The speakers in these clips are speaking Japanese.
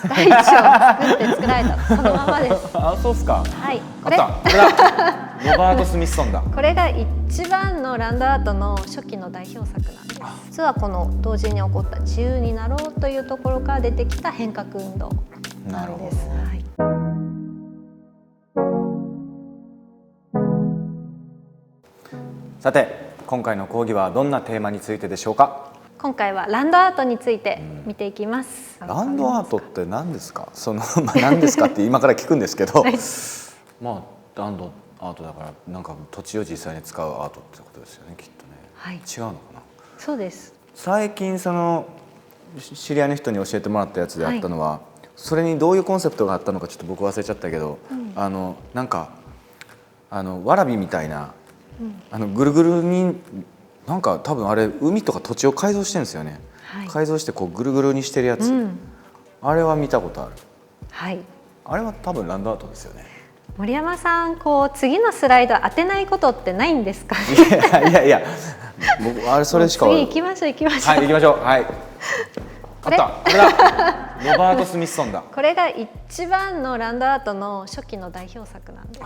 大地を作って作られたそのままです。あ、そうっすか。はい、これだ。ロバート・スミソンだ。これが一番のランドアートの初期の代表作なんです。実はこの同時に起こった自由になろうというところから出てきた変革運動なんです。はい、さて、今回の講義はどんなテーマについてでしょうか。今回はランドアートについて見ていきます。ランドアートって何ですか。何ですかって今から聞くんですけど、はい、まあランドアートだからなんか土地を実際に使うアートってことですよね、きっとね。はい、違うのかな。そうです。最近知り合いの人に教えてもらったやつであったのは、はい、それにどういうコンセプトがあったのかちょっと僕忘れちゃったけど、なんかわらびみたいな、ぐるぐるになんか多分あれ海とか土地を改造してるんですよね。はい、改造してこうぐるぐるにしてるやつ、あれは見たことある。はい、あれは多分ランドアートですよね。森山さん、こう次のスライド当てないことってないんですか。いや僕あれそれしか。次行きましょう。はい、行きましょう。はい。これだ。ロバート・スミソンだ。これが一番のランドアートの初期の代表作なんです。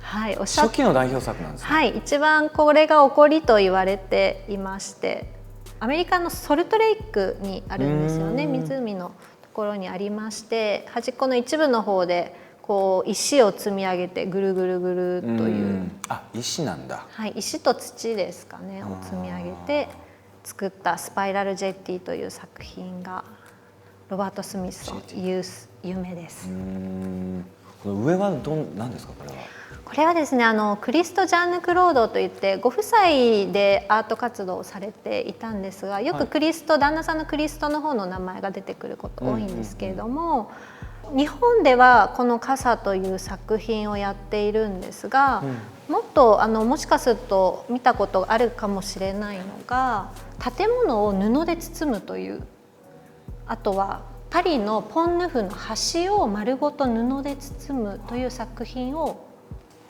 はい、初期の代表作なんですね。はい、一番これが起こりと言われていまして、アメリカのソルトレイクにあるんですよね。湖のところにありまして、端っこの一部の方でこう石を積み上げてぐるぐるぐるという、石なんだ。はい、石と土ですかねを積み上げて作ったスパイラルジェッティという作品がロバート・スミソン有名です。この上は何ですか。これはですね、クリスト・ジャンヌ・クロードといってご夫妻でアート活動をされていたんですが、よく旦那さんのクリストの方の名前が出てくること多いんですけれども、日本ではこの傘という作品をやっているんですが、もっともしかすると見たことがあるかもしれないのが、建物を布で包むという、あとはパリのポンヌフの橋を丸ごと布で包むという作品を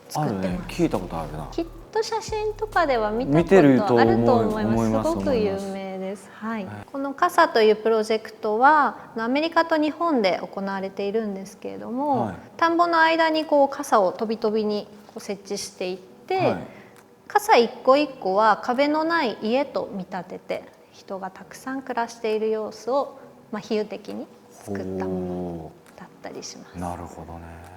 作ってます。聞いたことあるな。きっと写真とかでは見たことあると思います。すごく有名です。はい、この傘というプロジェクトはアメリカと日本で行われているんですけれども、田んぼの間にこう傘を飛び飛びに設置していって、傘一個一個は壁のない家と見立てて人がたくさん暮らしている様子を比喩的に作ったものだったりします。なるほどね。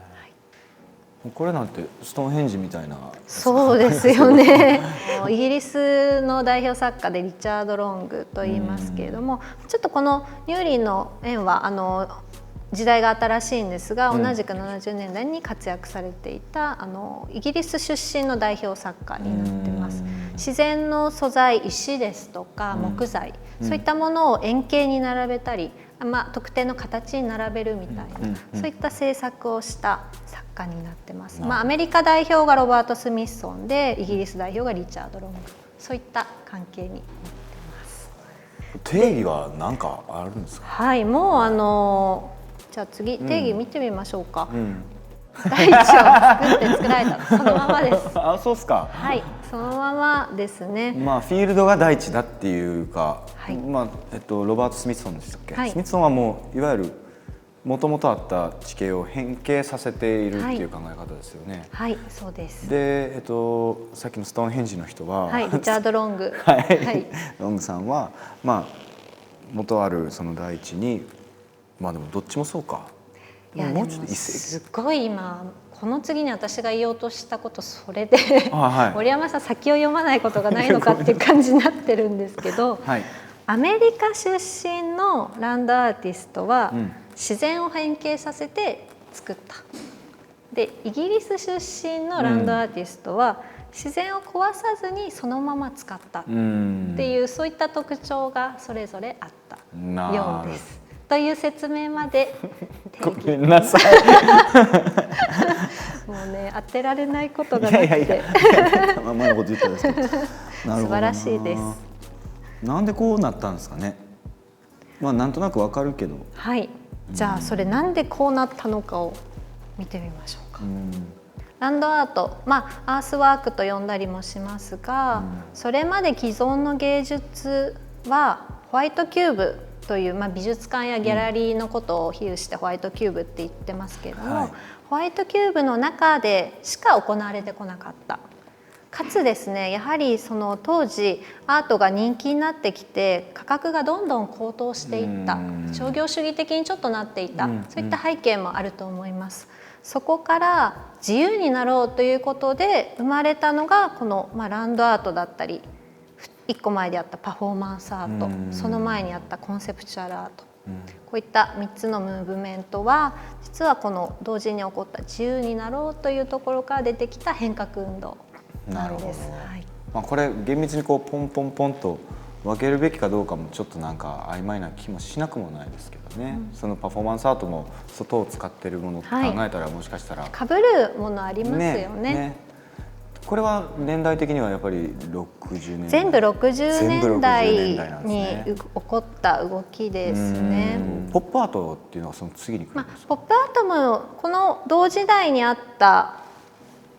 これなんてストーンヘンジみたいな。そうですよね。イギリスの代表作家でリチャード・ロングと言いますけれども、ちょっとこのニューリーの円は時代が新しいんですが、同じく70年代に活躍されていたイギリス出身の代表作家になってます。自然の素材、石ですとか木材、そういったものを円形に並べたり、特定の形に並べるみたいな、そういった制作をした作家になってます。アメリカ代表がロバート・スミソンで、イギリス代表がリチャード・ロング、そういった関係になってます。定義は何かあるんですか。はい、もうじゃあ次定義見てみましょうか。大地を作って作られたそのままです。そうですか。はい、そのままですね。フィールドが大地だっていうか、ロバート・スミソンでしたっけ。スミソンはもういわゆるもともとあった地形を変形させているっていう考え方ですよね。はい、そうです。で、さっきのストーンヘンジの人は、リチャード・ロング、ロングさんは元あるその大地に、でもどっちもそうか。いやもうちょっとすごい今この次に私が言おうとしたことそれで森山さん先を読まないことがないのかっていう感じになってるんですけど、アメリカ出身のランドアーティストは自然を変形させて作った。でイギリス出身のランドアーティストは自然を壊さずにそのまま使ったっていう、そういった特徴がそれぞれあったようです。という説明までごめんなさい。もうね、当てられないことがなくてまだこと言ったんですけど、素晴らしいです。なんでこうなったんですかね。なんとなくわかるけど。はい、じゃあそれなんでこうなったのかを見てみましょうか。ランドアート、アースワークと呼んだりもしますが、それまで既存の芸術はホワイトキューブという、美術館やギャラリーのことを比喩してホワイトキューブって言ってますけれども、ホワイトキューブの中でしか行われてこなかった。かつですね、やはりその当時アートが人気になってきて価格がどんどん高騰していった、商業主義的にちょっとなっていた、そういった背景もあると思います。そこから自由になろうということで生まれたのがこの、ランドアートだったり、1個前であったパフォーマンスアート、その前にあったコンセプチュアルアート、こういった3つのムーブメントは実はこの同時に起こった自由になろうというところから出てきた変革運動なんです。これ厳密にこうポンポンポンと分けるべきかどうかもちょっとなんか曖昧な気もしなくもないですけどね、そのパフォーマンスアートも外を使ってるものって考えたら、もしかしたら被るものありますよね。これは年代的にはやっぱり60年代、全部60年代に起こった動きですね。ポップアートっていうのはその次に来るんですか？ポップアートもこの同時代にあった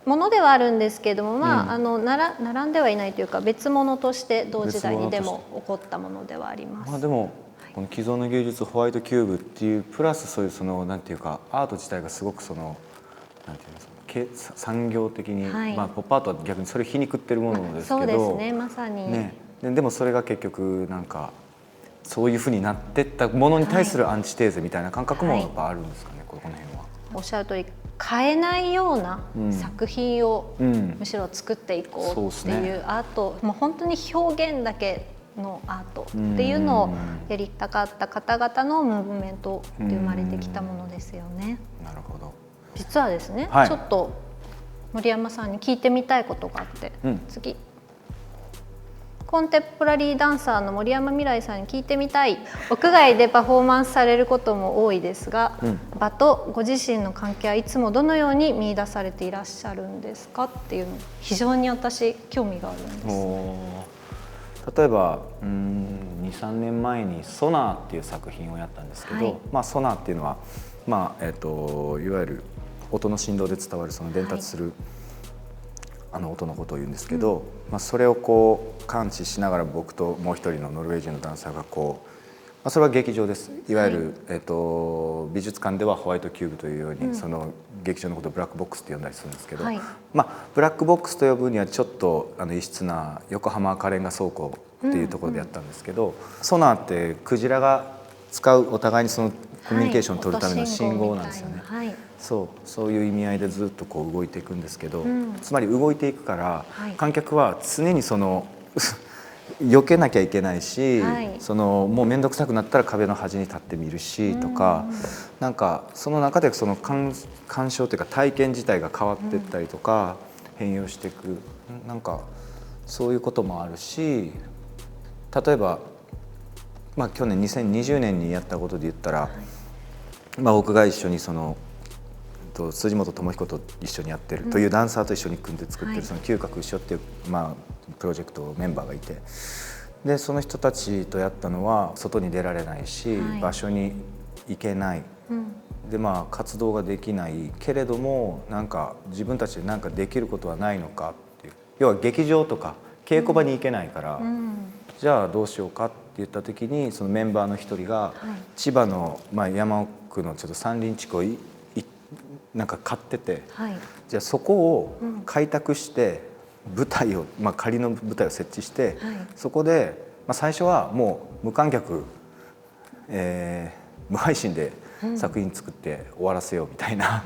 ものではあるんですけれども、並んではいないというか別物として同時代にでも起こったものではあります。でもこの既存の芸術ホワイトキューブっていうプラスそういうそのなんていうかアート自体がすごくそのなんていうんですか、産業的に、ポップアートは逆にそれを皮肉ってるものですけど、そうですね、まさに、でもそれが結局なんかそういうふうになってったものに対するアンチテーゼみたいな感覚もやっぱあるんですかね、この辺は。おっしゃる通り、変えないような作品をむしろ作っていこうっていうアート、もう本当に表現だけのアートっていうのをやりたかった方々のムーブメントで生まれてきたものですよね。なるほど。実はですね、ちょっと森山さんに聞いてみたいことがあって、次コンテンポラリーダンサーの森山未來さんに聞いてみたい。屋外でパフォーマンスされることも多いですが、場とご自身の関係はいつもどのように見出されていらっしゃるんですかっていうの、非常に私興味があるんです。例えば2、3年前にソナーっていう作品をやったんですけど、ソナーっていうのは、いわゆる音の振動で伝わるその伝達する、音のことを言うんですけど、それをこう感知しながら僕ともう一人のノルウェー人のダンサーがこう、それは劇場です。いわゆる、美術館ではホワイトキューブというように、その劇場のことをブラックボックスって呼んだりするんですけど、ブラックボックスと呼ぶにはちょっと異質な横浜赤レンガ倉庫っていうところでやったんですけど、ソナーってクジラが使うお互いにそのコミュニケーションを取るための信号なんですよね。そういう意味合いでずっとこう動いていくんですけど、つまり動いていくから、観客は常にその避けなきゃいけないし、そのもう面倒くさくなったら壁の端に立ってみるしとか、なんかその中でその鑑賞というか体験自体が変わっていったりとか、変容していく、なんかそういうこともあるし、例えば去年2020年にやったことで言ったら、僕が一緒にその辻本智彦と一緒にやってるというダンサーと一緒に組んで作ってるその嗅覚一緒っていうプロジェクトメンバーがいて、でその人たちとやったのは外に出られないし、場所に行けない、で活動ができないけれども、なんか自分たちで何かできることはないのかっていう、要は劇場とか稽古場に行けないから、じゃあどうしようかって言った時に、そのメンバーの一人が千葉の山奥のちょっと山林地区をなんか買ってて、じゃあそこを開拓して舞台を、仮の舞台を設置して、そこで、最初はもう無観客、無配信で作品作って終わらせようみたいな、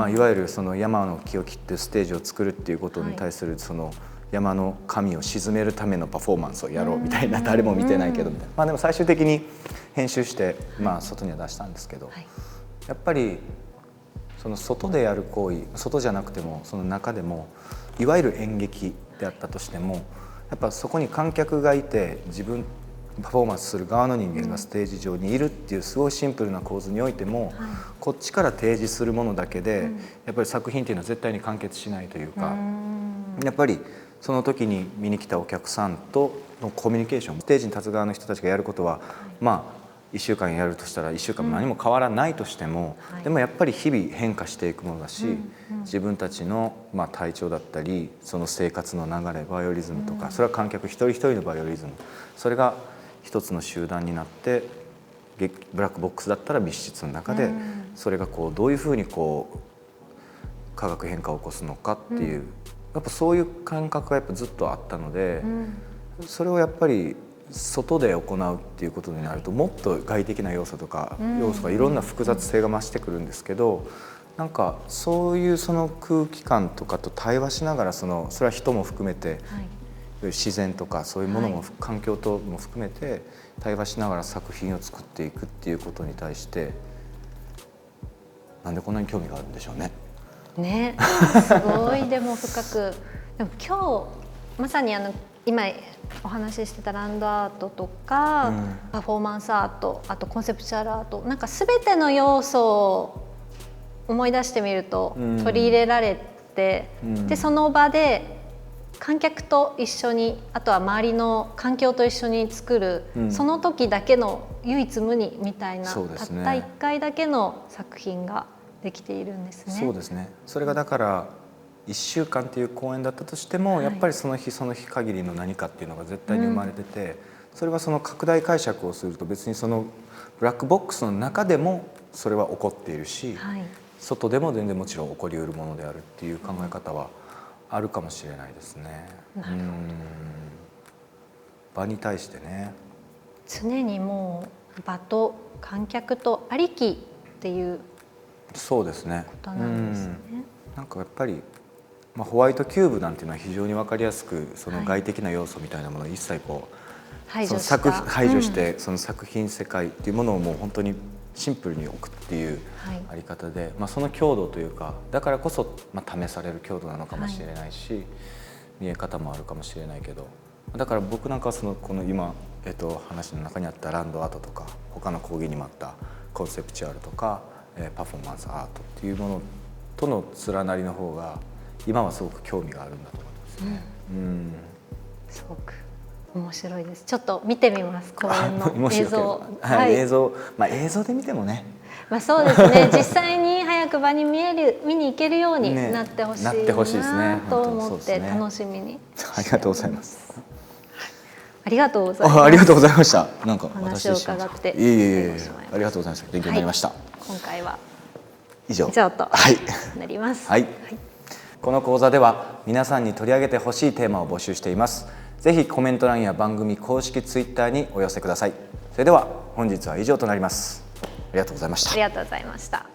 いわゆるその山の木を切ってステージを作るっていうことに対するその山の神を鎮めるためのパフォーマンスをやろうみたいな、誰も見てないけどみたいな、でも最終的に編集して、外には出したんですけど、やっぱりその外でやる行為、外じゃなくてもその中でもいわゆる演劇であったとしても、やっぱそこに観客がいて自分パフォーマンスする側の人間がステージ上にいるっていうすごいシンプルな構図においても、こっちから提示するものだけでやっぱり作品っていうのは絶対に完結しないというか、やっぱりその時に見に来たお客さんとのコミュニケーション、ステージに立つ側の人たちがやることは1週間やるとしたら1週間も何も変わらないとしても、でもやっぱり日々変化していくものだし、自分たちの体調だったりその生活の流れ、バイオリズムとか、それは観客一人一人のバイオリズム、それが一つの集団になってブラックボックスだったら密室の中で、それがこうどういうふうにこう化学変化を起こすのかっていう、やっぱそういう感覚がやっぱずっとあったので、それをやっぱり外で行うっていうことになると、もっと外的な要素とか要素がいろんな複雑性が増してくるんですけど、なんかそういうその空気感とかと対話しながら、それは人も含めて、自然とかそういうものも、環境とも含めて対話しながら作品を作っていくっていうことに対して、なんでこんなに興味があるんでしょうね。ね、すごいでも深く。でも今日まさに今お話ししてたランドアートとか、パフォーマンスアート、あとコンセプチュアルアート、なんか全ての要素を思い出してみると取り入れられて、でその場で観客と一緒に、あとは周りの環境と一緒に作る、その時だけの唯一無二みたいな、たった1回だけの作品ができているんですね。そうですね。それがだから1週間っていう公演だったとしても、やっぱりその日その日限りの何かっていうのが絶対に生まれてて、それはその拡大解釈をすると、別にそのブラックボックスの中でもそれは起こっているし、外でも全然もちろん起こりうるものであるっていう考え方はあるかもしれないですね。場に対してね、常にもう場と観客とありきっていうそうですね。ことなんですね。なんかやっぱり、ホワイトキューブなんていうのは非常に分かりやすく、その外的な要素みたいなものを一切こう排除して、その作品世界っていうものをもう本当にシンプルに置くっていうあり方で、その強度というか、だからこそ試される強度なのかもしれないし、見え方もあるかもしれないけど、だから僕なんかはこの今、話の中にあったランドアートとか、他の講義にもあったコンセプチュアルとかパフォーマンスアートっていうものとの連なりの方が今はすごく興味があるんだと思いますね。すごく面白いです。ちょっと見てみます、公演の映像。映像で見てもね。そうですね。実際に早く場に見に行けるようになってほしいなと思って楽しみに。ありがとうございます。ありがとうございます。ありがとうございました。なんか話を伺って。ありがとうございました。勉強になりました。今回は以上となります。この講座では皆さんに取り上げてほしいテーマを募集しています。ぜひコメント欄や番組公式ツイッターにお寄せください。それでは本日は以上となります。ありがとうございました。ありがとうございました。